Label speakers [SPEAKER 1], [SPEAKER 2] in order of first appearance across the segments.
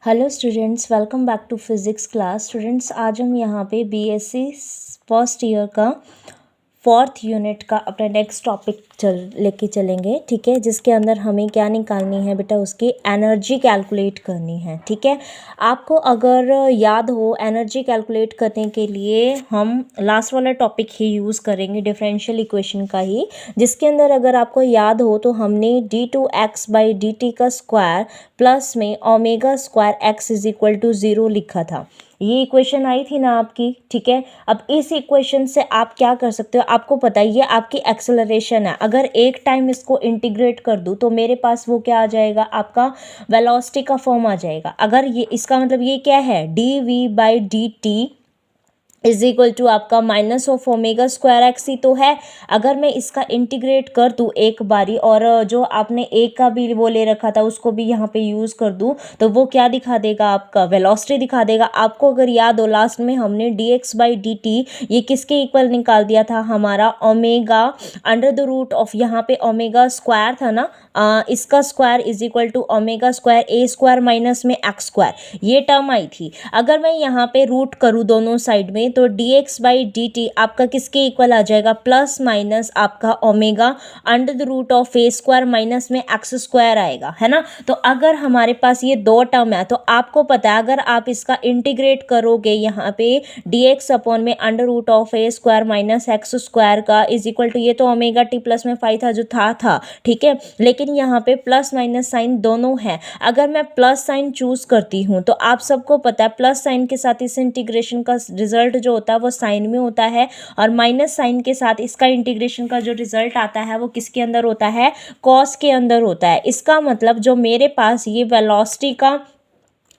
[SPEAKER 1] Hello students, welcome back to physics class. Students, आज हम यहाँ पे बीएससी फर्स्ट ईयर का फोर्थ यूनिट का अपना नेक्स्ट टॉपिक लेके चलेंगे। ठीक है, जिसके अंदर हमें क्या निकालनी है बेटा, उसकी एनर्जी कैलकुलेट करनी है। ठीक है, आपको अगर याद हो एनर्जी कैलकुलेट करने के लिए हम लास्ट वाला टॉपिक ही यूज़ करेंगे, डिफरेंशियल इक्वेशन का ही, जिसके अंदर अगर आपको याद हो तो हमने d2x/dt का स्क्वायर प्लस में omega square x is equal to 0 लिखा था। ये इक्वेशन आई थी ना आपकी। ठीक है, अब इस इक्वेशन से आप क्या कर सकते हो, आपको पता है ये आपकी एक्सेलरेशन है। अगर एक टाइम इसको इंटीग्रेट कर दूँ तो मेरे पास वो क्या आ जाएगा, आपका वेलोसिटी का फॉर्म आ जाएगा। अगर ये इसका मतलब ये क्या है, dv/dt इज इक्वल टू आपका minus of omega square x ही तो है। अगर मैं इसका इंटीग्रेट कर दूँ एक बारी और जो आपने एक का भी वो ले रखा था उसको भी यहाँ पे यूज़ कर दूँ तो वो क्या दिखा देगा, आपका वेलोसिटी दिखा देगा। आपको अगर याद हो लास्ट में हमने dx/dt ये किसके इक्वल निकाल दिया था, हमारा omega under the root of, यहाँ पे ओमेगा स्क्वायर था ना, इसका square is equal to omega square A square minus में एक्स स्क्वायर, ये टर्म आई थी। अगर मैं यहाँ पे रूट करूँ दोनों साइड में तो dx/dt आपका किसके इक्वल आ जाएगा, प्लस माइनस आपका omega under the root of A square minus में एक्स स्क्वायर आएगा, है ना। तो अगर हमारे पास ये दो टर्म है तो आपको पता है अगर आप इसका इंटीग्रेट करोगे यहाँ पे dx अपॉन में under root of A square minus x square का इज इक्वल टू, ये तो ओमेगा टी प्लस में 5 था जो था। ठीक है, लेकिन यहाँ पे प्लस माइनस साइन दोनों है। अगर मैं प्लस साइन चूज करती हूँ तो आप सबको पता है प्लस साइन के साथ इस इंटीग्रेशन का रिजल्ट जो होता है वो साइन में होता है, और माइनस साइन के साथ इसका इंटीग्रेशन का जो रिजल्ट आता है वो किसके अंदर होता है, कॉस के अंदर होता है। इसका मतलब जो मेरे पास ये वेलोसिटी का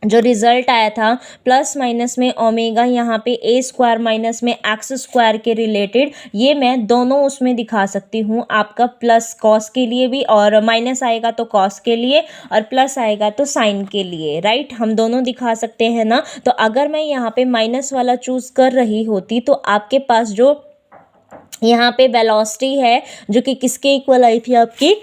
[SPEAKER 1] जो रिजल्ट आया था प्लस माइनस में ओमेगा यहाँ पे ए स्क्वायर माइनस में एक्स स्क्वायर के रिलेटेड, ये मैं दोनों उसमें दिखा सकती हूँ, आपका प्लस कॉस के लिए भी, और माइनस आएगा तो कॉस के लिए और प्लस आएगा तो साइन के लिए, राइट। हम दोनों दिखा सकते हैं ना। तो अगर मैं यहाँ पे माइनस वाला चूज कर रही होती तो आपके पास जो यहाँ पे वेलोसिटी है जो कि किसके इक्वल आई थी आपकी,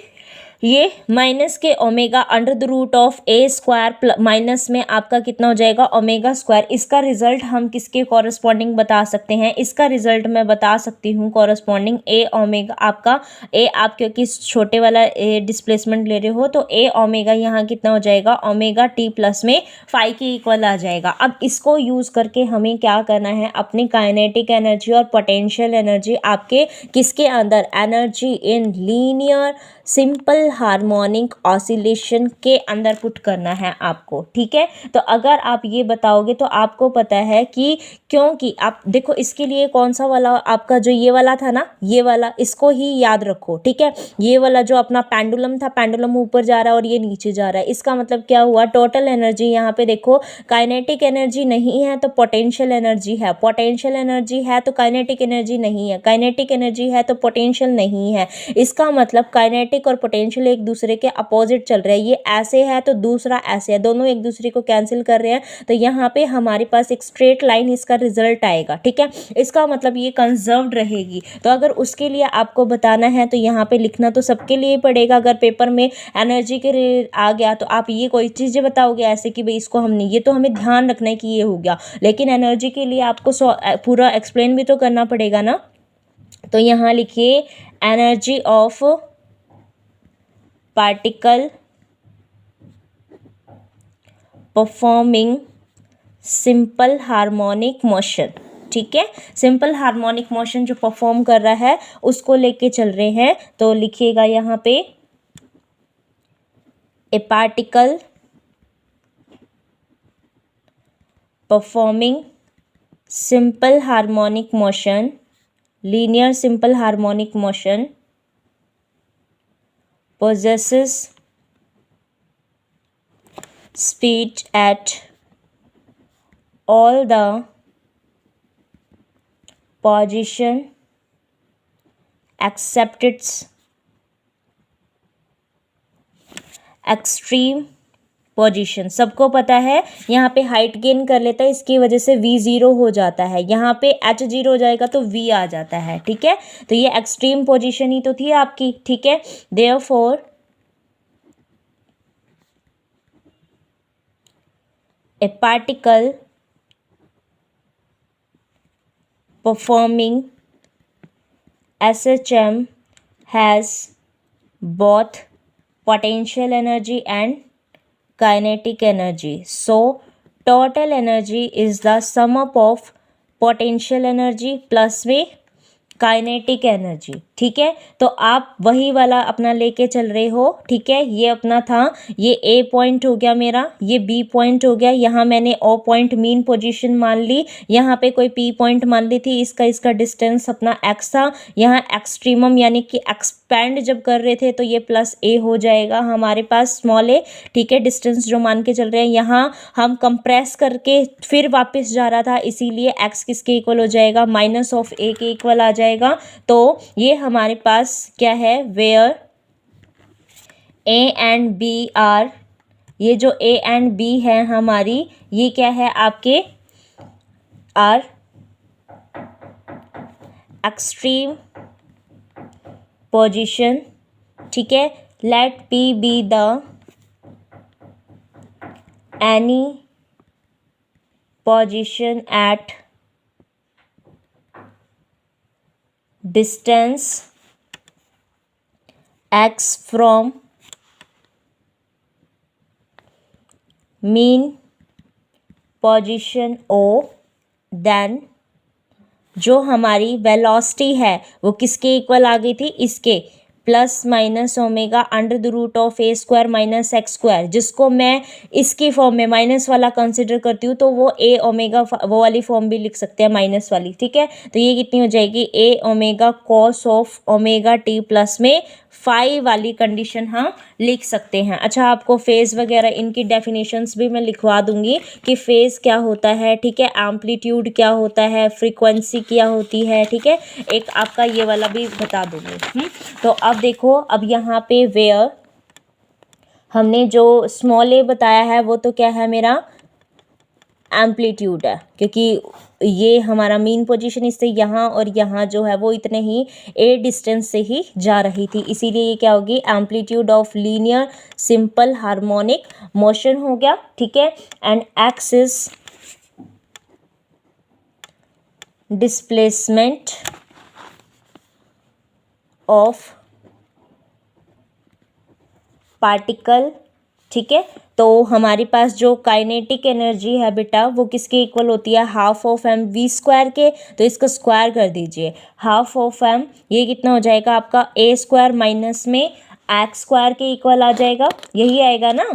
[SPEAKER 1] ये माइनस के omega under the root of A square minus में आपका कितना हो जाएगा, ओमेगा स्क्वायर। इसका रिजल्ट हम किसके कॉरस्पॉन्डिंग बता सकते हैं, इसका रिजल्ट मैं बता सकती हूँ कॉरस्पॉन्डिंग ए ओमेगा, आपका ए, आप क्योंकि छोटे वाला ए डिस्प्लेसमेंट ले रहे हो तो ए ओमेगा यहाँ कितना हो जाएगा, ओमेगा टी प्लस में 5 के इक्वल आ जाएगा। अब इसको यूज करके हमें क्या करना है, अपनी काइनेटिक एनर्जी और पोटेंशियल एनर्जी आपके किसके अंदर, energy in linear simple harmonic oscillation के अंदर पुट करना है आपको। ठीक है, तो अगर आप ये बताओगे तो आपको पता है कि, क्योंकि आप देखो इसके लिए कौन सा वाला आपका जो ये वाला था ना, ये वाला इसको ही याद रखो। ठीक है, ये वाला जो अपना पेंडुलम था, पेंडुलम ऊपर जा रहा है और ये नीचे जा रहा है, इसका मतलब क्या हुआ, टोटल एनर्जी यहाँ पे देखो काइनेटिक एनर्जी नहीं है तो पोटेंशियल एनर्जी है, पोटेंशियल एनर्जी है तो काइनेटिक एनर्जी नहीं है, काइनेटिक एनर्जी है तो पोटेंशियल नहीं है। इसका मतलब काइनेटिक और पोटेंशियल एक दूसरे के अपोजिट चल रहे हैं, ये ऐसे है तो दूसरा ऐसे है, दोनों एक दूसरे को कैंसिल कर रहे हैं, तो यहाँ पे हमारे पास एक स्ट्रेट लाइन इसका रिजल्ट आएगा। ठीक है, इसका मतलब ये कंजर्व्ड रहेगी। तो अगर उसके लिए आपको बताना है तो यहाँ पे लिखना तो सबके लिए पड़ेगा। अगर पेपर में एनर्जी के आ गया तो आप ये कोई चीज़ें बताओगे ऐसे कि भाई इसको हमने, ये तो हमें ध्यान रखना है कि ये हो गया, लेकिन एनर्जी के लिए आपको पूरा एक्सप्लेन भी तो करना पड़ेगा ना। तो यहाँ लिखिए energy of particle performing simple harmonic motion. ठीक है, सिंपल हार्मोनिक मोशन जो परफॉर्म कर रहा है उसको लेके चल रहे हैं। तो लिखिएगा यहाँ पे ए particle performing simple harmonic motion, linear simple harmonic motion possesses speed at all the position except its extreme position. सबको पता है यहाँ पे हाइट गेन कर लेता है, इसकी वजह से v ज़ीरो हो जाता है, यहाँ पे h ज़ीरो हो जाएगा तो v आ जाता है। ठीक है, तो ये एक्सट्रीम पोजीशन ही तो थी आपकी। ठीक है, therefore a particle performing SHM has both potential energy and kinetic energy. So total energy is the sum up of potential energy plus में काइनेटिक एनर्जी। ठीक है, तो आप वही वाला अपना लेके चल रहे हो। ठीक है, ये अपना था, ये ए पॉइंट हो गया मेरा, ये बी पॉइंट हो गया, यहाँ मैंने ओ पॉइंट मीन पोजीशन मान ली, यहाँ पे कोई पी पॉइंट मान ली थी, इसका डिस्टेंस अपना एक्स था, यहाँ एक्सट्रीमम यानी कि एक्सपेंड जब कर रहे थे तो ये प्लस ए हो जाएगा हमारे पास स्मॉल ए। ठीक है, डिस्टेंस जो मान के चल रहे हैं, यहाँ हम कंप्रेस करके फिर वापस जा रहा था, इसीलिए एक्स किसके इक्वल हो जाएगा, माइनस ऑफ ए के इक्वल आ जाएगा। तो ये हमारे पास क्या है, where A and B are, ये जो ए एंड बी है हमारी, ये क्या है आपके आर एक्सट्रीम पोजीशन। ठीक है, let P be the any position at distance x from mean position O, then जो हमारी वेलोसिटी है वो किसके इक्वल आ गई थी, इसके plus minus omega under the root of A square minus x square, जिसको मैं इसकी फॉर्म में माइनस वाला कंसिडर करती हूँ तो वो ए ओमेगा वो वाली फॉर्म भी लिख सकते हैं माइनस वाली। ठीक है, तो ये कितनी हो जाएगी, A omega cos of omega T plus में फाई वाली कंडीशन हम लिख सकते हैं। अच्छा, आपको फेज़ वगैरह इनकी डेफिनेशंस भी मैं लिखवा दूंगी कि फेज़ क्या होता है। ठीक है, एम्पलीट्यूड क्या होता है, फ्रीक्वेंसी क्या होती है। ठीक है, एक आपका ये वाला भी बता दूंगी। तो अब देखो, अब यहाँ पे वेयर हमने जो स्मॉल ए बताया है वो तो क्या है, मेरा एम्पलीट्यूड है, क्योंकि ये हमारा मीन पोजीशन इससे यहाँ और यहाँ जो है वो इतने ही ए डिस्टेंस से ही जा रही थी, इसीलिए ये क्या होगी, amplitude of linear simple harmonic motion हो गया। ठीक है, and x is displacement of particle. ठीक है, तो हमारे पास जो काइनेटिक एनर्जी है बेटा वो किसके इक्वल होती है, half of M V square के, तो इसको स्क्वायर कर दीजिए, हाफ ऑफ एम ये कितना हो जाएगा आपका ए स्क्वायर माइनस में एक्स स्क्वायर के इक्वल आ जाएगा, यही आएगा ना,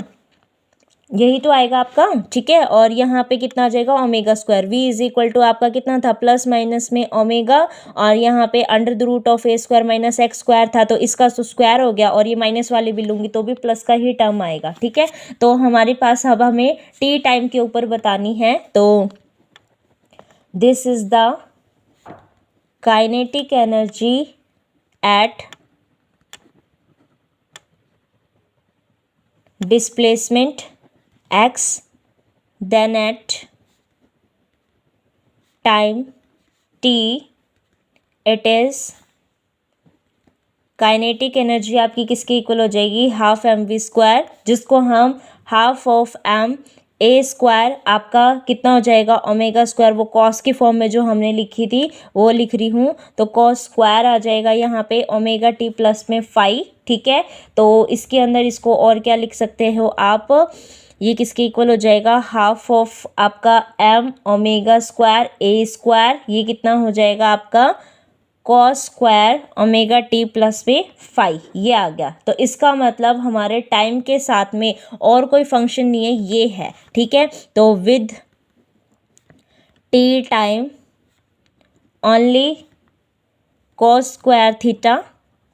[SPEAKER 1] यही तो आएगा आपका। ठीक है, और यहाँ पे कितना आ जाएगा, omega square, V is equal to आपका कितना था, प्लस माइनस में ओमेगा, और यहाँ पे under the root of A square minus x square था, तो इसका तो स्क्वायर हो गया, और ये माइनस वाली भी लूँगी तो भी प्लस का ही टर्म आएगा। ठीक है, तो हमारे पास अब हमें टी टाइम के ऊपर बतानी है, तो this is the kinetic energy at displacement x, then at time t it is kinetic energy आपकी किसके इक्वल हो जाएगी, हाफ एम वी स्क्वायर, जिसको हम half of M A square आपका कितना हो जाएगा, ओमेगा स्क्वायर, वो कॉस की फॉर्म में जो हमने लिखी थी वो लिख रही हूँ, तो कॉस स्क्वायर आ जाएगा यहाँ पे ओमेगा टी प्लस में फाई। ठीक है, तो इसके अंदर इसको और क्या लिख सकते हो आप, ये किसके इक्वल हो जाएगा, हाफ ऑफ आपका M omega square A square, ये कितना हो जाएगा आपका cos square omega T plus में फाई, ये आ गया। तो इसका मतलब हमारे टाइम के साथ में और कोई फंक्शन नहीं है, ये है। ठीक है, तो with T time only cos square theta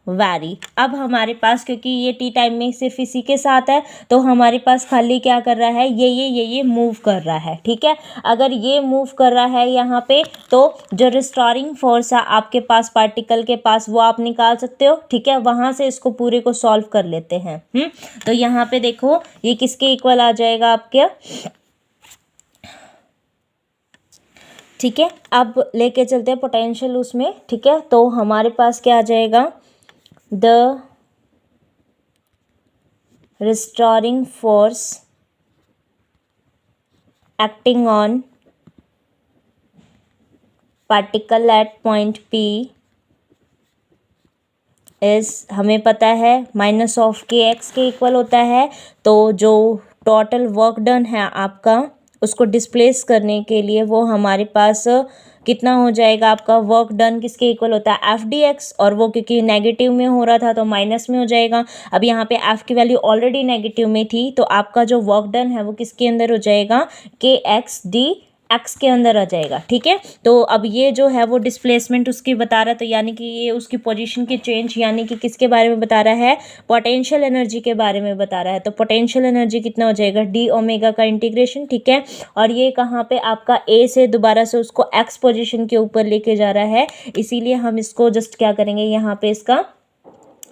[SPEAKER 1] vary. अब हमारे पास क्योंकि ये टी टाइम में सिर्फ इसी के साथ है, तो हमारे पास खाली क्या कर रहा है, ये मूव कर रहा है। ठीक है, अगर ये मूव कर रहा है यहाँ पे, तो जो रिस्टोरिंग फोर्स है आपके पास पार्टिकल के पास वो आप निकाल सकते हो। ठीक है, वहाँ से इसको पूरे को सॉल्व कर लेते हैं। तो यहाँ पे देखो ये किसके इक्वल आ जाएगा आपके, ठीक है, अब लेके चलते हैं पोटेंशियल उसमें। ठीक है, तो हमारे पास क्या आ जाएगा, the restoring force acting on particle at point P इस, हमें पता है माइनस ऑफ के एक्स के इक्वल होता है। तो जो टोटल वर्क डन है आपका, उसको डिस्प्लेस करने के लिए वो हमारे पास कितना हो जाएगा, आपका वर्क डन किसके इक्वल होता है, एफ डी एक्स, और वो क्योंकि नेगेटिव में हो रहा था तो माइनस में हो जाएगा। अब यहाँ पे एफ की वैल्यू ऑलरेडी नेगेटिव में थी, तो आपका जो वर्क डन है वो किसके अंदर हो जाएगा, के एक्स डी एक्स के अंदर आ जाएगा। ठीक है, तो अब ये जो है वो डिस्प्लेसमेंट उसकी बता रहा है, तो यानी कि ये उसकी पोजीशन की चेंज, यानी कि किसके बारे में बता रहा है, पोटेंशियल एनर्जी के बारे में बता रहा है। तो पोटेंशियल एनर्जी कितना हो जाएगा, डी ओमेगा का इंटीग्रेशन। ठीक है, और ये कहाँ पे आपका ए से दोबारा से उसको एक्स पोजीशन के ऊपर लेके जा रहा है, इसीलिए हम इसको जस्ट क्या करेंगे, यहाँ पे इसका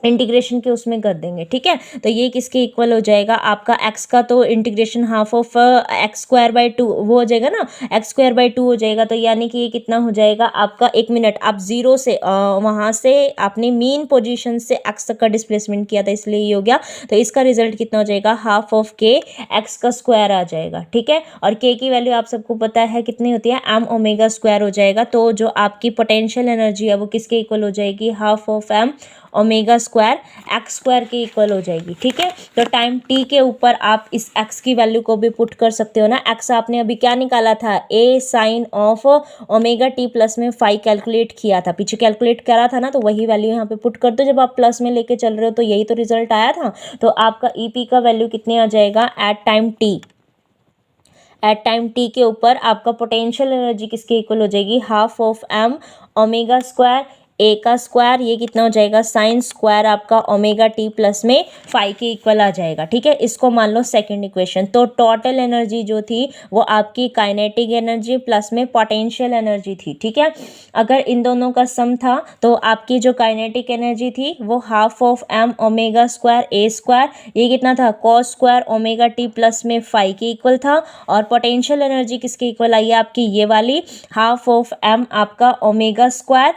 [SPEAKER 1] इंटीग्रेशन के उसमें कर देंगे। ठीक है, तो ये किसके इक्वल हो जाएगा, आपका एक्स का तो integration half of x square by two वो हो जाएगा ना, एक्स स्क्वायर बाई टू हो जाएगा। तो यानी कि ये कितना हो जाएगा आपका, एक मिनट, आप जीरो से वहाँ से आपने मीन पोजीशन से एक्स तक का डिस्प्लेसमेंट किया था, इसलिए ये हो गया। तो इसका रिजल्ट कितना हो जाएगा, हाफ ऑफ के एक्स का स्क्वायर आ जाएगा। ठीक है, और के की वैल्यू आप सबको पता है कितनी होती है, एम ओमेगा स्क्वायर हो जाएगा। तो जो आपकी पोटेंशियल एनर्जी है वो किसके इक्वल हो जाएगी, half of M omega square x square के इक्वल हो जाएगी। ठीक है, तो टाइम टी के ऊपर आप इस एक्स की वैल्यू को भी पुट कर सकते हो ना। एक्स आपने अभी क्या निकाला था, A sine of omega T plus में फाई कैलकुलेट किया था, पीछे कैलकुलेट करा था ना, तो वही वैल्यू यहाँ पे पुट कर दो। जब आप प्लस में लेके चल रहे हो तो यही तो रिजल्ट आया था। तो आपका ईपी का वैल्यू कितने आ जाएगा, at time t, at time t के ऊपर आपका पोटेंशियल एनर्जी किसके इक्वल हो जाएगी, half of M omega square A का स्क्वायर, ये कितना हो जाएगा, साइन स्क्वायर आपका ओमेगा टी प्लस में फाइव के इक्वल आ जाएगा। ठीक है, इसको मान लो सेकंड इक्वेशन। तो टोटल एनर्जी जो थी वो आपकी काइनेटिक एनर्जी प्लस में पोटेंशियल एनर्जी थी। ठीक है, अगर इन दोनों का सम था तो आपकी जो काइनेटिक एनर्जी थी वो half of M omega square A square, ये कितना था, cos square omega T plus में फाइव के इक्वल था। और पोटेंशियल एनर्जी किसके इक्वल आई है आपकी, ये वाली, हाफ ऑफ एम आपका ओमेगा स्क्वायर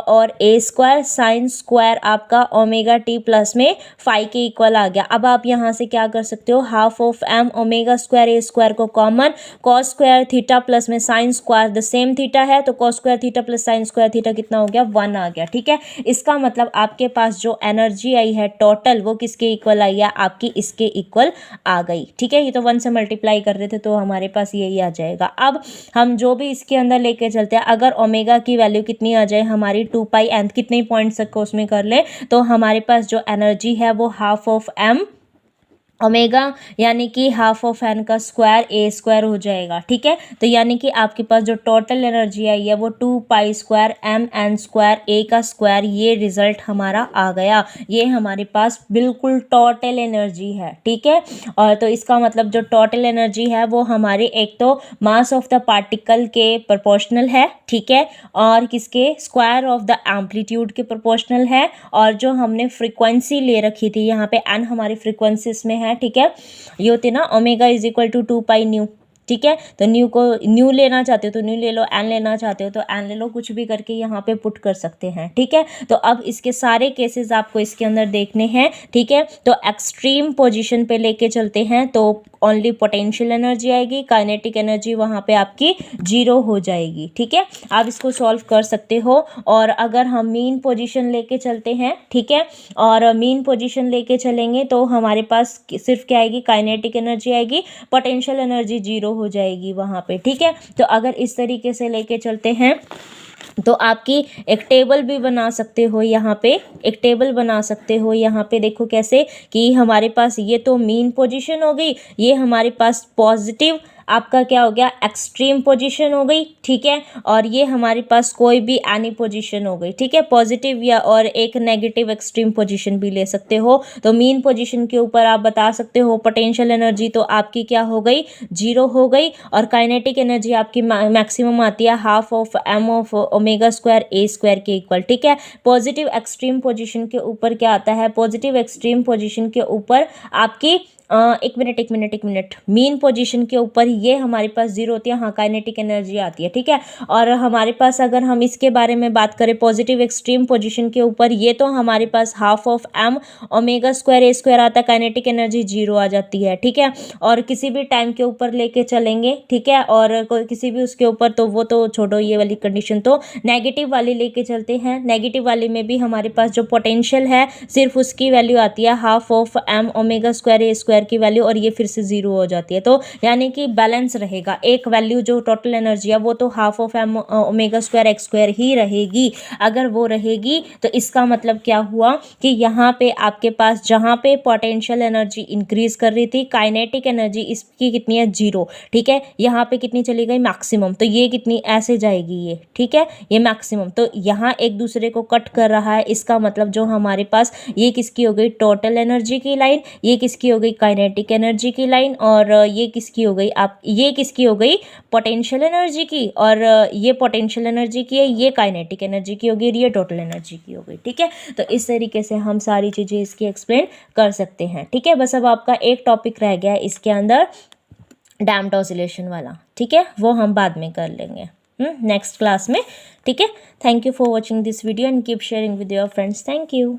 [SPEAKER 1] और ए स्क्वायर साइन स्क्वायर आपका ओमेगा टी प्लस में फाइव के इक्वल आ गया। अब आप यहाँ से क्या कर सकते हो, half of M omega square A square को common, cos square theta plus में sine square the same theta है, तो cos square theta plus sine square theta कितना हो गया, 1 आ गया। ठीक है, इसका मतलब आपके पास जो एनर्जी आई है टोटल वो किसके इक्वल आई है, आपकी इसके इक्वल आ गई। ठीक है, ये तो 1 से मल्टीप्लाई कर रहे थे तो हमारे पास यही आ जाएगा। अब हम जो भी इसके अंदर लेके चलते हैं, अगर ओमेगा की वैल्यू कितनी आ जाए हमारी, 2 पाई एन, कितने पॉइंट्स तक को उसमें कर ले, तो हमारे पास जो एनर्जी है वो हाफ ऑफ एम ओमेगा यानी कि हाफ ऑफ एन का स्क्वायर ए स्क्वायर हो जाएगा। ठीक है, तो यानी कि आपके पास जो टोटल एनर्जी आई है वो 2 pi square m n square A का स्क्वायर, ये रिजल्ट हमारा आ गया। ये हमारे पास बिल्कुल टोटल एनर्जी है। ठीक है, और तो इसका मतलब जो टोटल एनर्जी है वो हमारे एक तो मास ऑफ द पार्टिकल के प्रोपोर्शनल है। ठीक है, और किसके, स्क्वायर ऑफ द एम्पलीट्यूड के प्रोपोर्शनल है। और जो हमने फ्रीक्वेंसी ले रखी थी, यहाँ पे एन हमारी फ्रीक्वेंसी इसमें है। ठीक है, ये होती है ना omega is equal to 2 pi nu. ठीक है, तो न्यू को न्यू लेना चाहते हो तो न्यू ले लो, एन लेना चाहते हो तो एन ले लो, कुछ भी करके यहाँ पे पुट कर सकते हैं। ठीक है, तो अब इसके सारे केसेस आपको इसके अंदर देखने हैं। ठीक है, तो एक्सट्रीम पोजीशन पे लेके चलते हैं तो ओनली पोटेंशियल एनर्जी आएगी, काइनेटिक एनर्जी वहाँ पे आपकी 0 हो जाएगी। ठीक है, आप इसको सॉल्व कर सकते हो। और अगर हम मीन पोजीशन लेके चलते हैं, ठीक है, और मीन पोजीशन लेके चलेंगे तो हमारे पास सिर्फ क्या आएगी, काइनेटिक एनर्जी आएगी, पोटेंशियल एनर्जी 0 हो जाएगी वहाँ पे। ठीक है, तो अगर इस तरीके से लेके चलते हैं तो आपकी एक टेबल भी बना सकते हो, यहाँ पे एक टेबल बना सकते हो। यहाँ पे देखो कैसे कि हमारे पास ये तो मीन पोजीशन हो गई, ये हमारे पास पॉजिटिव आपका क्या हो गया, एक्सट्रीम पोजीशन हो गई। ठीक है, और ये हमारे पास कोई भी एनी पोजीशन हो गई। ठीक है, पॉजिटिव या और एक नेगेटिव एक्सट्रीम पोजीशन भी ले सकते हो। तो मीन पोजीशन के ऊपर आप बता सकते हो पोटेंशियल एनर्जी तो आपकी क्या हो गई, 0 हो गई। और काइनेटिक एनर्जी आपकी मैक्सिमम आती है half of M of omega square A square के इक्वल। ठीक है, पॉजिटिव एक्सट्रीम पोजीशन के ऊपर क्या आता है, पॉजिटिव एक्सट्रीम पोजीशन के ऊपर आपकी एक मिनट मीन पोजीशन के ऊपर ये हमारे पास जीरो होती है, हाँ काइनेटिक एनर्जी आती है, ठीक है। और हमारे पास अगर हम इसके बारे में बात करें पॉजिटिव एक्सट्रीम पोजीशन के ऊपर, ये तो हमारे पास half of M omega square A square आता है, काइनेटिक एनर्जी जीरो आ जाती है, ठीक है। और किसी भी टाइम के ऊपर लेके चलेंगे, ठीक है, और किसी भी उसके ऊपर तो वो तो छोड़ो, ये वाली कंडीशन तो नेगेटिव वाली लेके चलते हैं। नेगेटिव वाली में भी हमारे पास जो पोटेंशियल है सिर्फ उसकी वैल्यू आती है half of M omega square A square की वैल्यू, और ये फिर से जीरो हो जाती है। तो यानी कि बैलेंस रहेगा, एक वैल्यू जो टोटल एनर्जी है वो तो half of M omega square x square ही रहेगी। अगर वो रहेगी तो इसका मतलब क्या हुआ कि यहाँ पे आपके पास जहाँ पे पोटेंशियल एनर्जी इंक्रीज कर रही थी, काइनेटिक एनर्जी इसकी कितनी है, जीरो, ठीक है। यहाँ पे कितनी चली गई, मैक्सिमम, तो ये कितनी ऐसे जाएगी ये, ठीक है, ये मैक्सिमम। तो यहाँ एक दूसरे को कट कर रहा है, इसका मतलब जो हमारे पास ये किसकी हो गई, टोटल एनर्जी की लाइन, ये किसकी हो गई, काइनेटिक एनर्जी की लाइन, और ये किसकी हो गई, ये किसकी हो गई, पोटेंशियल एनर्जी की, और ये पोटेंशियल एनर्जी की है, ये काइनेटिक एनर्जी की होगी, ये टोटल एनर्जी की हो गई, ठीक है। तो इस तरीके से हम सारी चीज़ें इसकी एक्सप्लेन कर सकते हैं, ठीक है। बस अब आपका एक टॉपिक रह गया है इसके अंदर, डैम्प्ड ऑसिलेशन वाला, ठीक है, वो हम बाद में कर लेंगे नेक्स्ट क्लास में, ठीक है। Thank you for watching this video and keep sharing with your friends. Thank you.